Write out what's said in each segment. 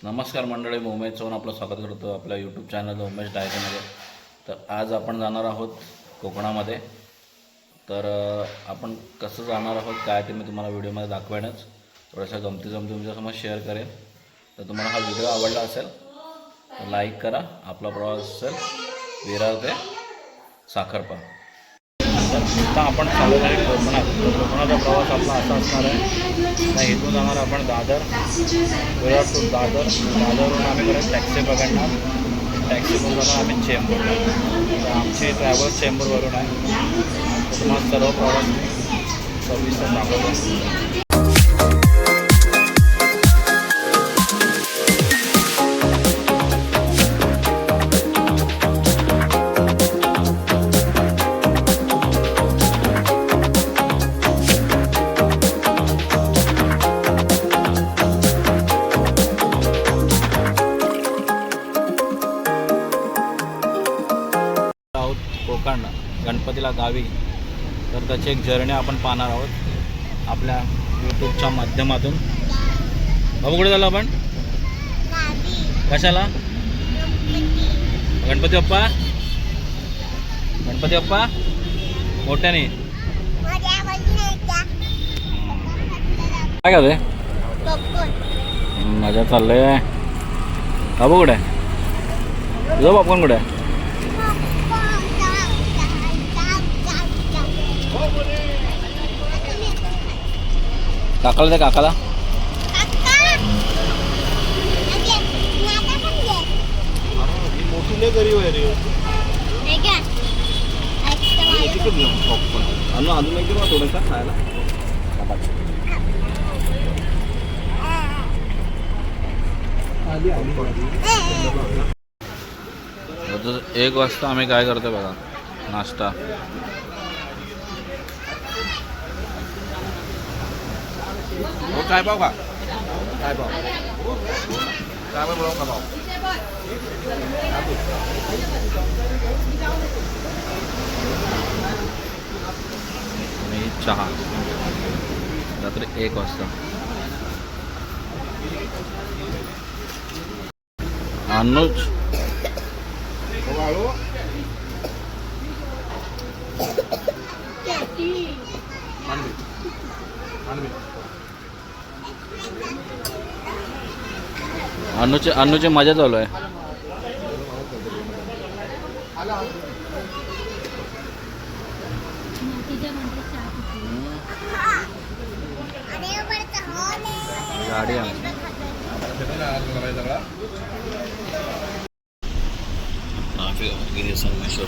नमस्कार मंडळी, मी उमेश चव्हाण आपलं स्वागत करतो आपल्या यूट्यूब चॅनल उमेश डायरीमध्ये. तर आज आपण जाणार आहोत कोकणामध्ये. तर आपण कसं जाणार आहोत काय ते मी तुम्हाला व्हिडिओमध्ये दाखवेनच. थोड्याशा गमती तुमच्यासमोर शेअर करेन. तर तुम्हाला हा व्हिडिओ आवडला असेल तर लाईक करा. आपला प्रवास असेल विरार ते साखरपा. तर आता आपण चालू आहे कोकणाचा प्रवास आपला असा असणार आहे. तर इथून जाणार आपण दादर, विरार टू दादरवरून आम्ही परत टॅक्सी पकडणार. टॅक्सीवरून जाणार आम्ही चेंबूर. तर आमची ट्रॅव्हल्स चेंबूरवरून आहे. तर तुम्हाला सर्व प्रवास सविस्तर दाखवतो. कोकण गणपतीला गावी. तर त्याची एक जर्नी आपण पाहणार आहोत आपल्या यूट्यूबच्या माध्यमातून. बाबू कुठे झालं आपण? कशाला? गणपती बाप्पा, गणपती बाप्पा मोठ्याने काय काय मजा चाललंय. बाबू कुठे आहे? तुझं पॉपकॉर्न कुठे आहे? काकाला दे, काकाला. मोठी गरीब आहे रे. अजून एक देऊ थोडंसं खायला. एक वाजता आम्ही काय करतो बघा, नाश्ता. हो काय पाव का? काय पाव? काय पाव बोलाव का पाव? आणि चहा रात्री 1 वाजता. अनुज अन्नूची मजा चालू आहे. गाडी ट्रॅफिक संगमेश्वर.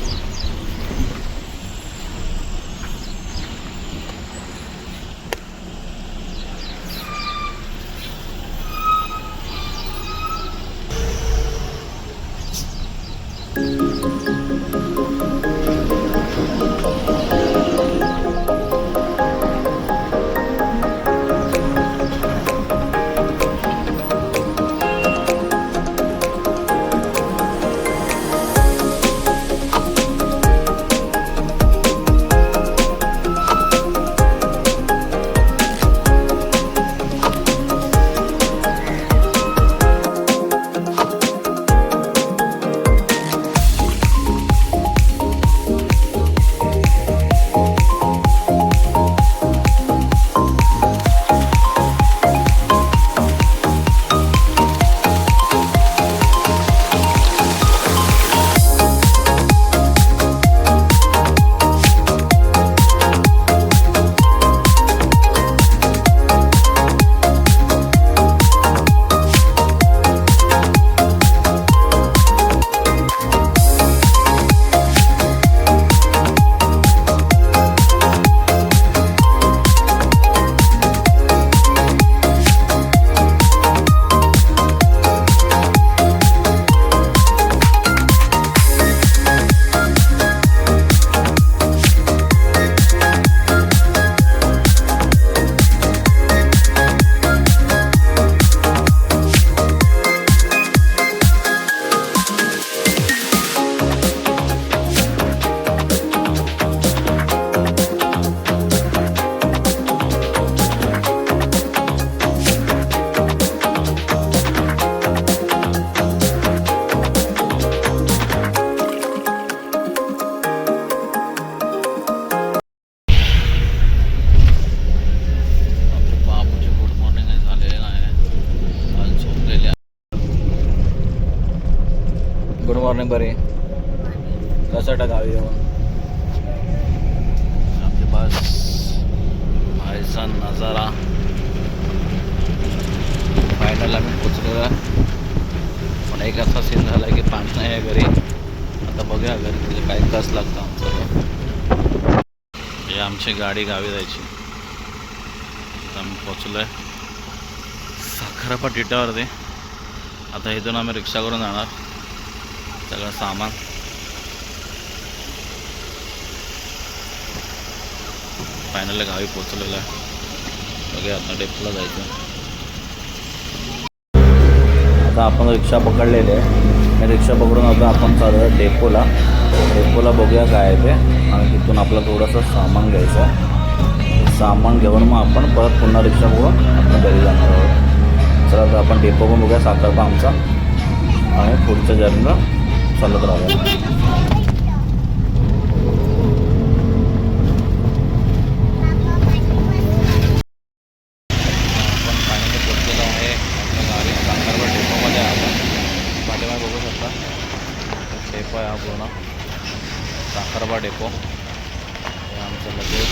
मॉर्निंग बरे कसं वाटतं गावी येऊन आपके पास ऐसा नज़ारा फायनल आम्ही पोचलेला पण एक असा सीन झाला की पाणी नाही आहे घरी आता बघूया घरी तिथे काय कस लागतं आमचं हे आमची गाडी गावी जायची आम्ही पोचलो आहे साखरापा टिटावरती आता इथून आम्ही रिक्षा करून जाणार सगळं सामान फायनली गावी पोचलेलं आहे बघूया आता डेपोला जायचं आता आपण रिक्षा पकडलेली आहे रिक्षा पकडून आता आपण चालू डेपोला बघूया काय आहे ते आणि तिथून आपलं थोडंसं सामान घ्यायचं आहे सामान घेऊन मग आपण परत पुन्हा रिक्षा पकडून आपण घरी जाणार आहोत चला तर आपण डेपो पण बघूया साखरपा आमचा आणि पुढच्या जर्नीला चालत राहूया डेपो आहे हा पूर्ण साखरपा डेपो हे आमचं लगेच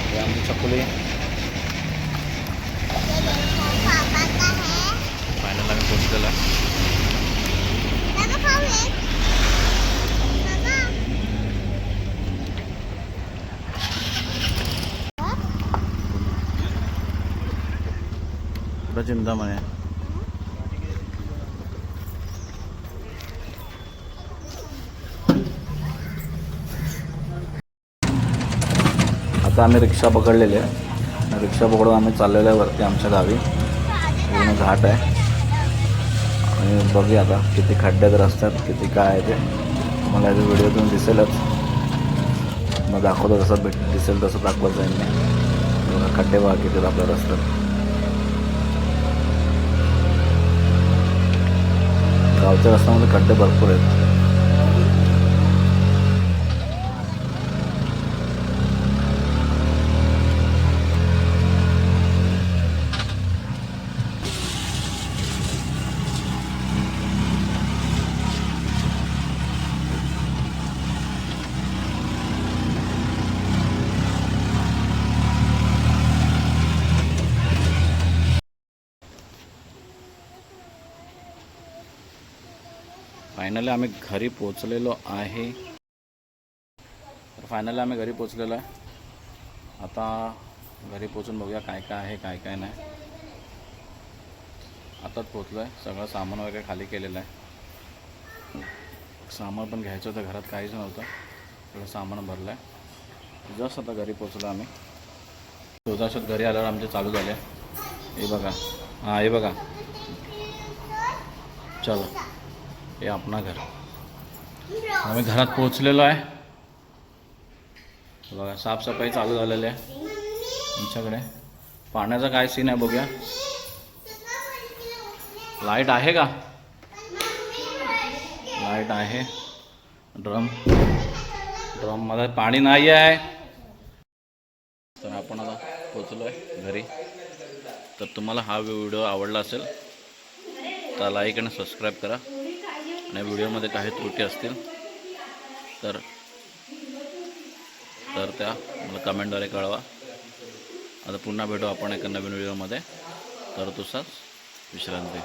हे आमची चकुली फायनल आम्ही पोचलेला कुठं चिंतामणी आता आम्ही रिक्षा पकडलेली आहे रिक्षा पकडून आम्ही चाललेलो आहे वरती आमच्या गावी पूर्ण घाट आहे आणि बघूया आता किती खड्ड्यात रस्त्यात किती काय आहे ते तुम्हाला याच्या व्हिडिओतून दिसेलच मग दाखवतो जसं दिसेल तसं दाखवत जाईल मी खड्डे बघा किती आपल्या रस्त्यात गावच्या रस्त्यामध्ये खड्डे भरपूर आहेत फायनली आम्ही घरी पोचलेलो आहे तर फायनली आम्ही घरी पोचलेलो आहे आता घरी पोचून बघूया काय काय आहे काय काय नाही आताच पोचलो आहे सगळं सामान वगैरे खाली केलेलं आहे सामान पण घ्यायचं होतं घरात काहीच नव्हतं सगळं सामान भरलं आहे जस्ट आता घरी पोचलो आम्ही शोधाशोध घरी आल्यावर आमचे चालू झाले हे बघा हां हे बघा चलो हे आपणा घर आम्ही घरात पोचलेलो आहे बघा साफसफाई चालू झालेली आहे आमच्याकडे पाण्याचा काय सीन आहे बघूया लाईट आहे का लाईट आहे ड्रममध्ये पाणी नाही आहे तर आपण आता पोचलो आहे घरी तर तुम्हाला हा व्हिडिओ आवडला असेल तर लाईक आणि सबस्क्राईब करा आणि व्हिडिओमध्ये काही त्रुटी असतील तर त्या मला कमेंटद्वारे कळवा आता पुन्हा भेटू आपण एका नवीन व्हिडिओमध्ये तर तुसाच विश्रांती